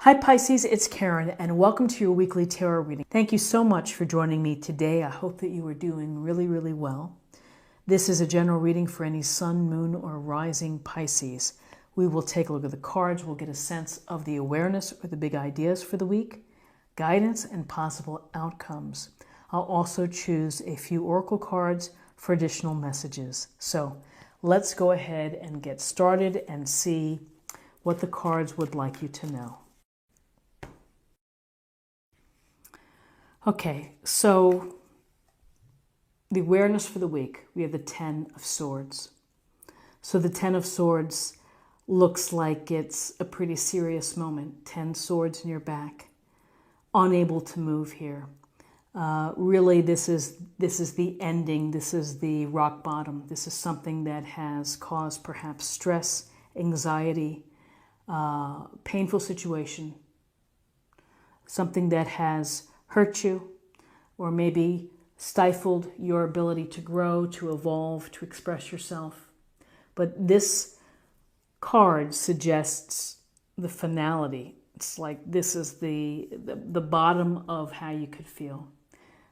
Hi Pisces, it's Karen and welcome to your weekly tarot reading. Thank you so much for joining me today. I hope that you are doing really well. This is a general reading for any sun, moon, or rising Pisces. We will take a look at the cards. We'll get a sense of the awareness or the big ideas for the week, guidance, and possible outcomes. I'll also choose a few oracle cards for additional messages. So let's go ahead and get started and see what the cards would like you to know. Okay, so the awareness for the week, we have the 10 of Swords. So the 10 of Swords looks like it's a pretty serious moment. 10 swords in your back, unable to move here. Really, this is the ending. This is the rock bottom. This is something that has caused perhaps stress, anxiety, painful situation, something that has hurt you, or maybe stifled your ability to grow, to evolve, to express yourself. But this card suggests the finality. It's like this is the bottom of how you could feel.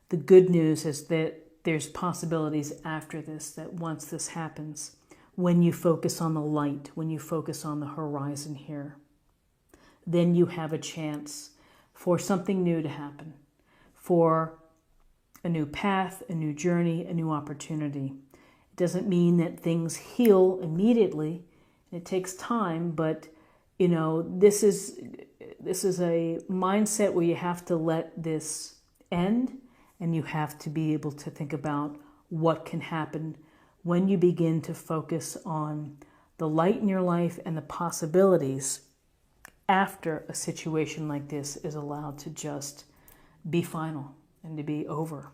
The good news is that there's possibilities after this, that once this happens, when you focus on the light, when you focus on the horizon here, then you have a chance for something new to happen, for a new path, a new journey, a new opportunity. It doesn't mean that things heal immediately. It takes time, but you know, this is a mindset where you have to let this end, and you have to be able to think about what can happen when you begin to focus on the light in your life and the possibilities after a situation like this is allowed to just be final and to be over.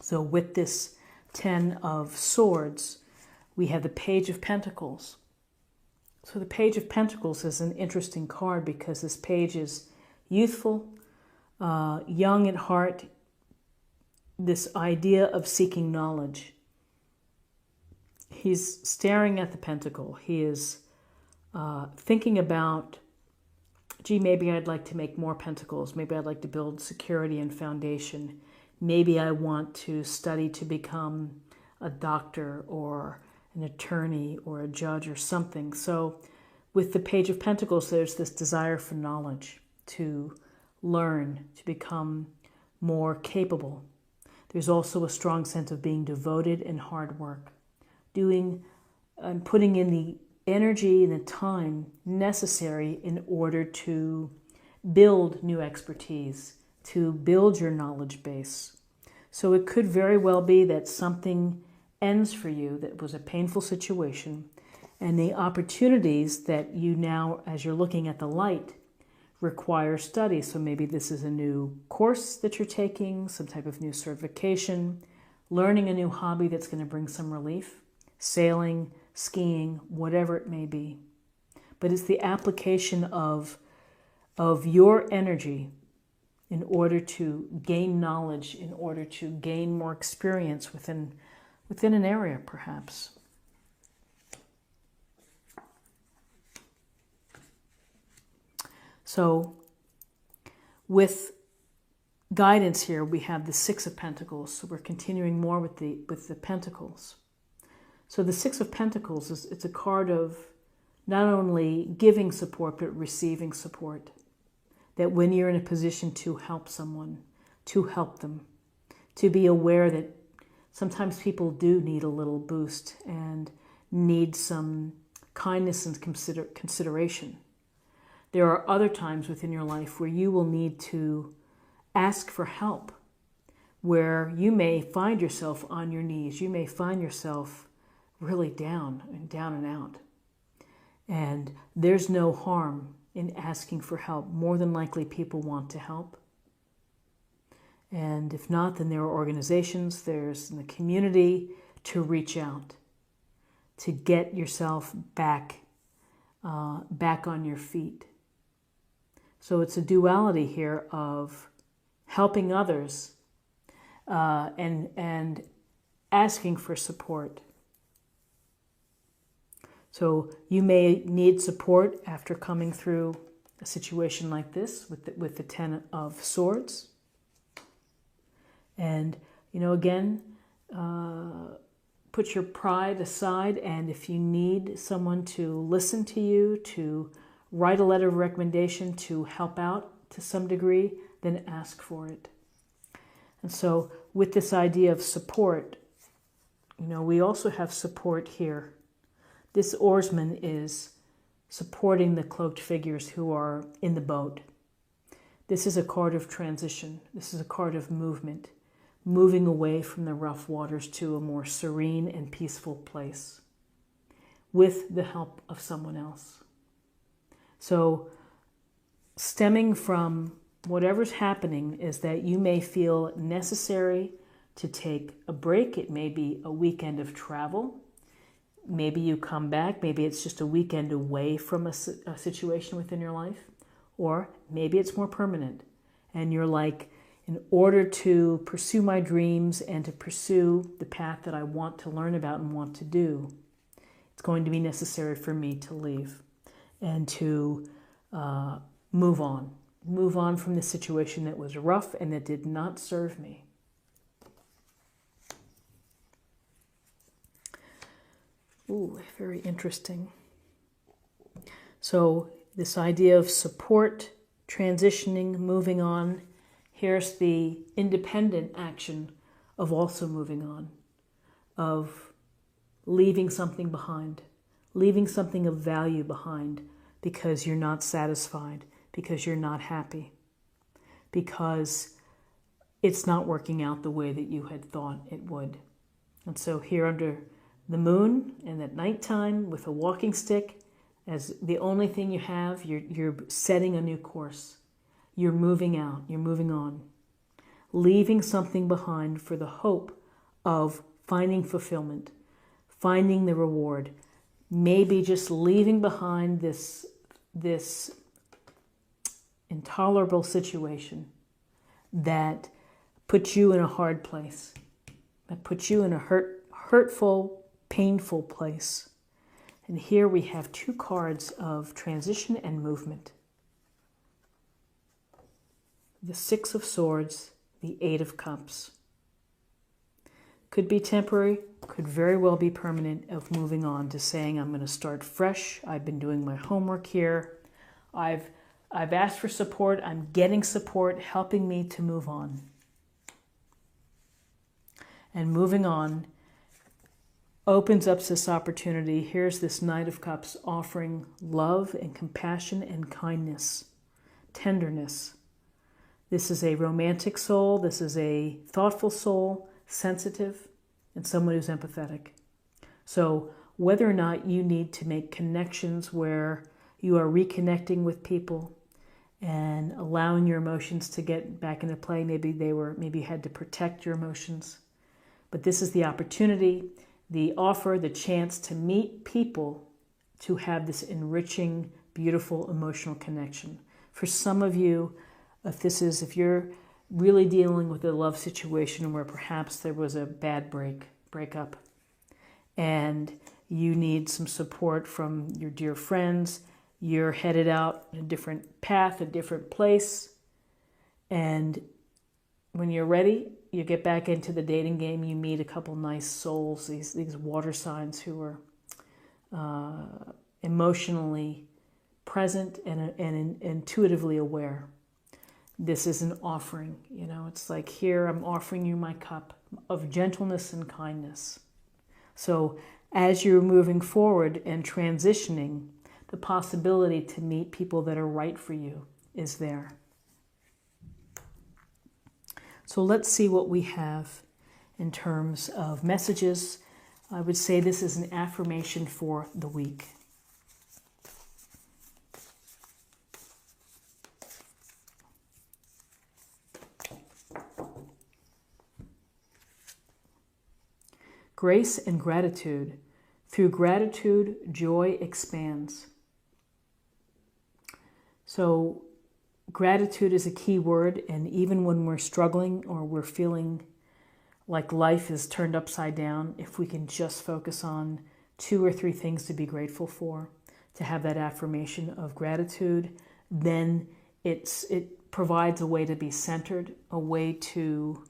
So with this 10 of Swords, we have the Page of Pentacles. So the Page of Pentacles is an interesting card because this page is youthful, young at heart, this idea of seeking knowledge. He's staring at the pentacle. He is thinking about, gee, maybe I'd like to make more pentacles. Maybe I'd like to build security and foundation. Maybe I want to study to become a doctor or an attorney or a judge or something. So with the Page of Pentacles, there's this desire for knowledge, to learn, to become more capable. There's also a strong sense of being devoted and hard work, doing and putting in the energy and the time necessary in order to build new expertise, to build your knowledge base. So it could very well be that something ends for you that was a painful situation, and the opportunities that you now, as you're looking at the light, require study. So maybe this is a new course that you're taking, some type of new certification, learning a new hobby that's going to bring some relief, sailing, skiing, whatever it may be. But it's the application of your energy in order to gain knowledge, in order to gain more experience within an area, perhaps. So with guidance here, we have the Six of Pentacles. So we're continuing more with the Pentacles. So the Six of Pentacles it's a card of not only giving support, but receiving support. That when you're in a position to help someone, to help them, to be aware that sometimes people do need a little boost and need some kindness and consideration. There are other times within your life where you will need to ask for help, where you may find yourself on your knees. You may find yourself really down and out. And there's no harm in asking for help. More than likely people want to help. And if not, then there are organizations, there's in the community to reach out, to get yourself back on your feet. So it's a duality here of helping others and asking for support. So you may need support after coming through a situation like this with the Ten of Swords. And, again, put your pride aside, and if you need someone to listen to you, to write a letter of recommendation, to help out to some degree, then ask for it. And so with this idea of support, we also have support here. This oarsman is supporting the cloaked figures who are in the boat. This is a card of transition. This is a card of movement, moving away from the rough waters to a more serene and peaceful place with the help of someone else. So stemming from whatever's happening is that you may feel necessary to take a break. It may be a weekend of travel. Maybe you come back. Maybe it's just a weekend away from a situation within your life. Or maybe it's more permanent. And you're like, in order to pursue my dreams and to pursue the path that I want to learn about and want to do, it's going to be necessary for me to leave and to move on. Move on from the situation that was rough and that did not serve me. Ooh, very interesting. So this idea of support, transitioning, moving on. Here's the independent action of also moving on, of leaving something behind, leaving something of value behind because you're not satisfied, because you're not happy, because it's not working out the way that you had thought it would. And so here under the moon and at nighttime with a walking stick as the only thing you have, you're setting a new course. You're moving out, you're moving on, leaving something behind for the hope of finding fulfillment, finding the reward, maybe just leaving behind this intolerable situation that puts you in a hard place, that puts you in a hurtful, painful place. And here we have two cards of transition and movement. The Six of Swords, the Eight of Cups. Could be temporary, could very well be permanent, of moving on to saying, I'm going to start fresh. I've been doing my homework here. I've asked for support. I'm getting support, helping me to move on. And moving on opens up this opportunity. Here's this Knight of Cups offering love and compassion and kindness, tenderness. This is a romantic soul. This is a thoughtful soul, sensitive, and someone who's empathetic. So whether or not you need to make connections where you are reconnecting with people and allowing your emotions to get back into play, maybe you had to protect your emotions. But this is the opportunity, the offer, the chance to meet people to have this enriching, beautiful emotional connection. For some of you, if you're really dealing with a love situation where perhaps there was a bad breakup, and you need some support from your dear friends, you're headed out in a different path, a different place, and when you're ready, you get back into the dating game, you meet a couple nice souls, these water signs who are emotionally present and intuitively aware. This is an offering, it's like, here I'm offering you my cup of gentleness and kindness. So as you're moving forward and transitioning, the possibility to meet people that are right for you is there. So let's see what we have in terms of messages. I would say this is an affirmation for the week. Grace and gratitude. Through gratitude, joy expands. So gratitude is a key word, and even when we're struggling or we're feeling like life is turned upside down, if we can just focus on 2 or 3 things to be grateful for, to have that affirmation of gratitude, then it provides a way to be centered, a way to,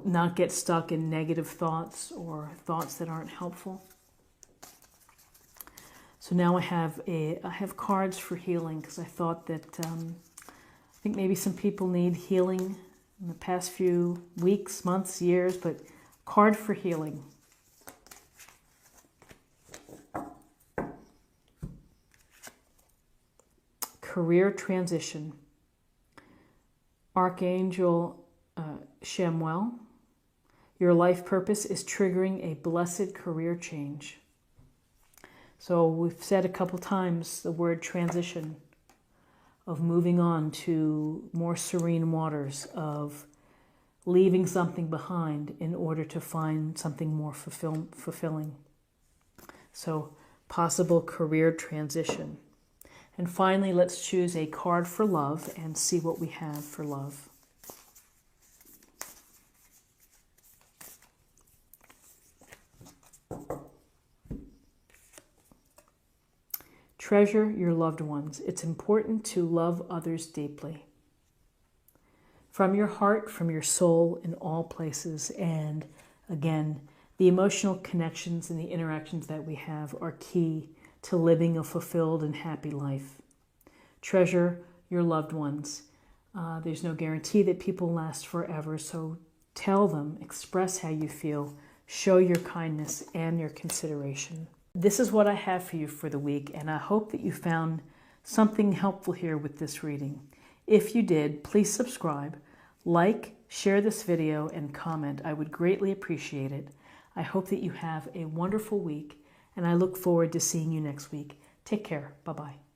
not get stuck in negative thoughts or thoughts that aren't helpful. So now I have cards for healing, because I thought that I think maybe some people need healing in the past few weeks, months, years, but card for healing. Career transition. Archangel Shemuel, your life purpose is triggering a blessed career change. So we've said a couple times the word transition, of moving on to more serene waters, of leaving something behind in order to find something more fulfilling. So possible career transition. And finally, let's choose a card for love and see what we have for love. Treasure your loved ones. It's important to love others deeply. From your heart, from your soul, in all places. And again, the emotional connections and the interactions that we have are key to living a fulfilled and happy life. Treasure your loved ones. There's no guarantee that people last forever, so tell them, express how you feel, show your kindness and your consideration. This is what I have for you for the week, and I hope that you found something helpful here with this reading. If you did, please subscribe, like, share this video, and comment. I would greatly appreciate it. I hope that you have a wonderful week, and I look forward to seeing you next week. Take care. Bye-bye.